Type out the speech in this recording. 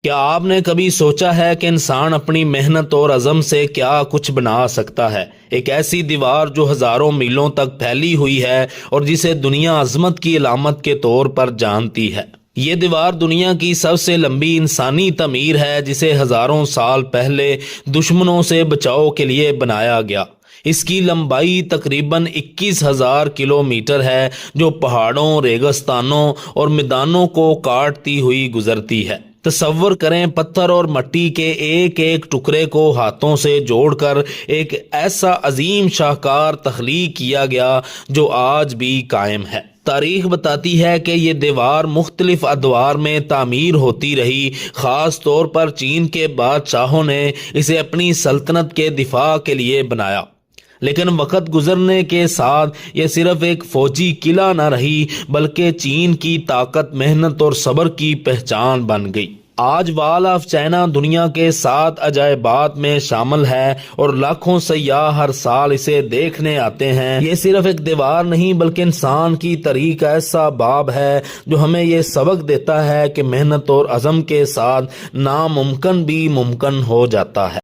کیا آپ نے کبھی سوچا ہے کہ انسان اپنی محنت اور عزم سے کیا کچھ بنا سکتا ہے؟ ایک ایسی دیوار جو ہزاروں میلوں تک پھیلی ہوئی ہے اور جسے دنیا عظمت کی علامت کے طور پر جانتی ہے۔ یہ دیوار دنیا کی سب سے لمبی انسانی تعمیر ہے، جسے ہزاروں سال پہلے دشمنوں سے بچاؤ کے لیے بنایا گیا۔ اس کی لمبائی تقریباً 21,000 کلومیٹر ہے، جو پہاڑوں، ریگستانوں اور میدانوں کو کاٹتی ہوئی گزرتی ہے۔ تصور کریں، پتھر اور مٹی کے ایک ایک ٹکڑے کو ہاتھوں سے جوڑ کر ایک ایسا عظیم شاہکار تخلیق کیا گیا جو آج بھی قائم ہے۔ تاریخ بتاتی ہے کہ یہ دیوار مختلف ادوار میں تعمیر ہوتی رہی۔ خاص طور پر چین کے بادشاہوں نے اسے اپنی سلطنت کے دفاع کے لیے بنایا، لیکن وقت گزرنے کے ساتھ یہ صرف ایک فوجی قلعہ نہ رہی، بلکہ چین کی طاقت، محنت اور صبر کی پہچان بن گئی۔ آج وال آف چائنا دنیا کے 7 عجائبات میں شامل ہے اور لاکھوں سیاح ہر سال اسے دیکھنے آتے ہیں۔ یہ صرف ایک دیوار نہیں بلکہ انسان کی تاریخ کا ایسا باب ہے جو ہمیں یہ سبق دیتا ہے کہ محنت اور عزم کے ساتھ ناممکن بھی ممکن ہو جاتا ہے۔